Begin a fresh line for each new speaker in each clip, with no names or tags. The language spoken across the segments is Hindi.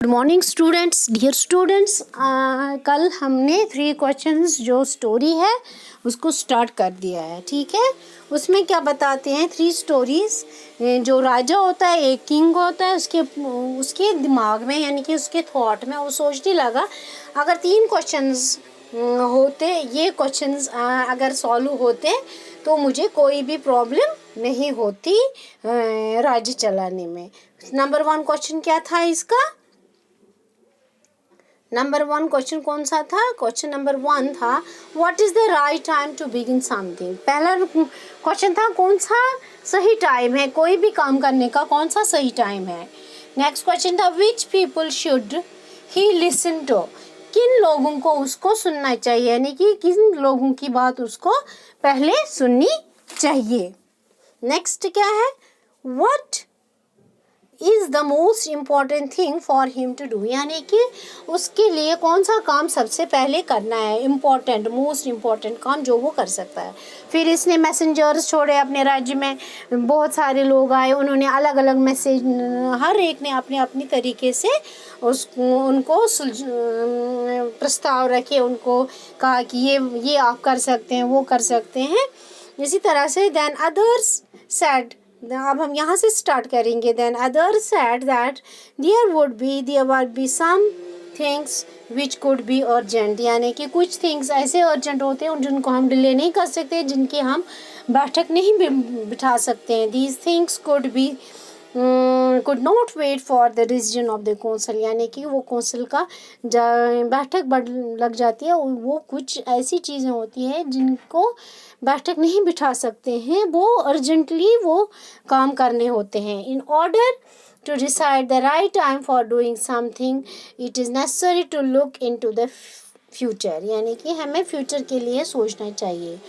मॉर्निंग स्टूडेंट्स, डियर स्टूडेंट्स, कल हमने 3 क्वेश्चंस जो स्टोरी है उसको स्टार्ट कर दिया है। ठीक है, उसमें क्या बताते हैं 3 स्टोरीज। जो राजा होता है, एक किंग होता है, उसके दिमाग में यानी कि उसके थॉट में वो सोचने लगा अगर 3 क्वेश्चंस होते, ये क्वेश्चंस अगर सॉल्व होते तो मुझे कोई भी प्रॉब्लम नहीं होती राज्य चलाने में। नंबर 1 क्वेश्चन क्या था इसका? नंबर 1 क्वेश्चन कौन सा था? क्वेश्चन नंबर 1 था what is the right time to begin something. पहला क्वेश्चन था कौन सा सही टाइम है कोई भी काम करने का, कौन सा सही टाइम है। नेक्स्ट क्वेश्चन था which people should he listen to. किन लोगों को उसको सुनना चाहिए, यानी कि किन लोगों की बात उसको पहले सुननी चाहिए। नेक्स्ट क्या है? What is the most important thing for him to do, यानी कि उसके लिए कौन सा काम सबसे पहले करना है, इम्पॉर्टेंट मोस्ट इम्पॉर्टेंट काम जो वो कर सकता है। फिर इसने मैसेंजर्स छोड़े अपने राज्य में, बहुत सारे लोग आए, उन्होंने अलग अलग मैसेज, हर एक ने अपने अपनी तरीके से उनको प्रस्ताव रखे, उनको कहा कि ये आप कर सकते हैं, वो कर सकते हैं। इसी तरह से देन अदर्स सेड, अब हम यहाँ से स्टार्ट करेंगे। Then other said that there would be some things which could be urgent, यानी कि कुछ थिंग्स ऐसे अर्जेंट होते हैं जिनको हम डिले नहीं कर सकते, जिनकी हम बैठक नहीं बिठा सकते हैं। These things could not wait for the decision of the council, यानी कि वो काउंसिल का बैठक लग जाती है। वो कुछ ऐसी चीज़ें होती हैं जिनको बैठक नहीं बिठा सकते हैं, वो अर्जेंटली वो काम करने होते हैं। In order to decide the right time for doing something it is necessary to look into the future, यानी कि हमें फ्यूचर के लिए सोचना चाहिए।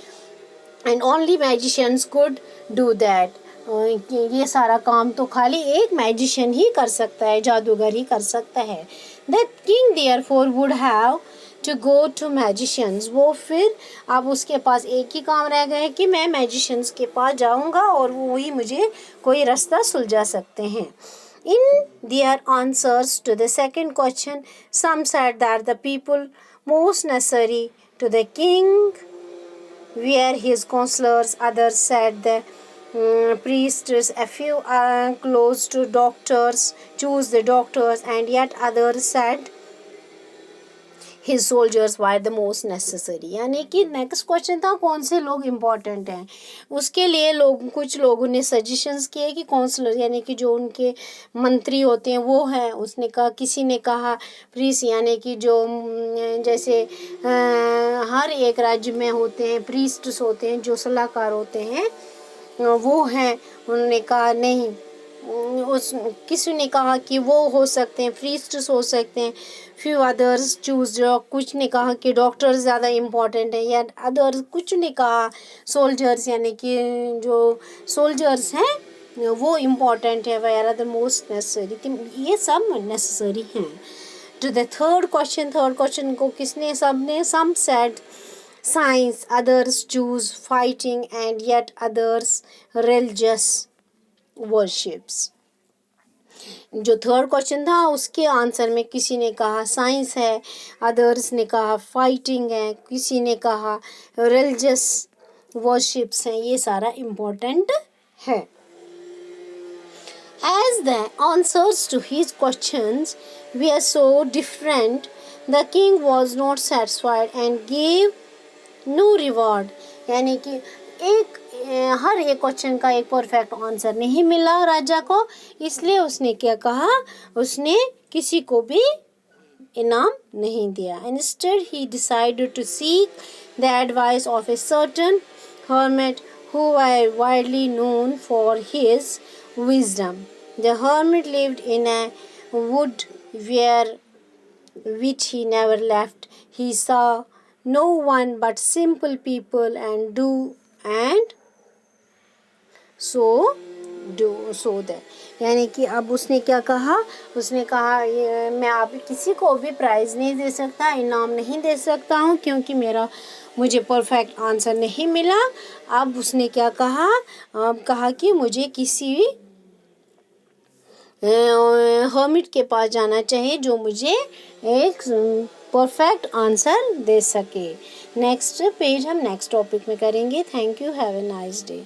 And only magicians could do that, ये सारा काम तो खाली एक मैजिशियन ही कर सकता है, जादूगर ही कर सकता है। The king therefore would have to go to magicians, वो फिर अब उसके पास एक ही काम रह गया है कि मैं मैजिशियंस के पास जाऊंगा और वही मुझे कोई रास्ता सुलझा सकते हैं। In their answers to the second question, some said that the people most necessary to the king were his counselors, others said the priests, a few close to doctors, choose the doctors, and yet others said his soldiers were the most necessary, यानी कि नेक्स्ट क्वेश्चन था कौन से लोग इम्पोर्टेंट हैं। उसके लिए कुछ लोगों ने सजेशंस किए कि काउंसलर यानी कि जो उनके मंत्री होते हैं वो हैं। उसने कहा, किसी ने कहा प्रीस, यानी कि जो जैसे हर एक राज्य में होते हैं प्रीस्ट्स होते हैं, जो सलाहकार होते हैं वो हैं। उन्होंने कहा नहीं, किसी ने कहा कि वो हो सकते हैं, प्रीस्ट्स हो सकते हैं। फ्यू अदर्स चूज, कुछ ने कहा कि डॉक्टर्स ज़्यादा इम्पोर्टेंट है, या अदर्स कुछ ने कहा सोल्जर्स, यानी कि जो सोल्जर्स हैं वो इम्पोर्टेंट है, where are the most necessary, ये सब नेसेसरी हैं। टू द थर्ड क्वेश्चन को किसने, सब ने, some said science, others choose fighting, and yet others religious worships. जो थर्ड क्वेश्चन था उसके आंसर में किसी ने कहा साइंस है, अदर्स ने कहा फाइटिंग है, किसी ने कहा रिलीजियस वर्शिप्स हैं। ये सारा इम्पोर्टेंट है। As the answers to his questions were so different, the king was not satisfied and gave no reward, यानी कि हर एक क्वेश्चन का एक परफेक्ट आंसर नहीं मिला राजा को, इसलिए उसने क्या कहा, उसने किसी को भी इनाम नहीं दिया। Instead he decided to seek the advice of a certain hermit who was widely known for his wisdom. The hermit lived in a wood which he never left. He saw no one but simple people and so that, यानी कि अब उसने क्या कहा, उसने कहा मैं आप किसी को भी प्राइज़ नहीं दे सकता, इनाम नहीं दे सकता हूँ, क्योंकि मुझे परफेक्ट आंसर नहीं मिला। अब उसने क्या कहा, अब कहा कि मुझे किसी हर्मिट के पास जाना चाहिए जो मुझे एक परफेक्ट आंसर दे सके। नेक्स्ट पेज हम नेक्स्ट टॉपिक में करेंगे। Thank you, have a nice day.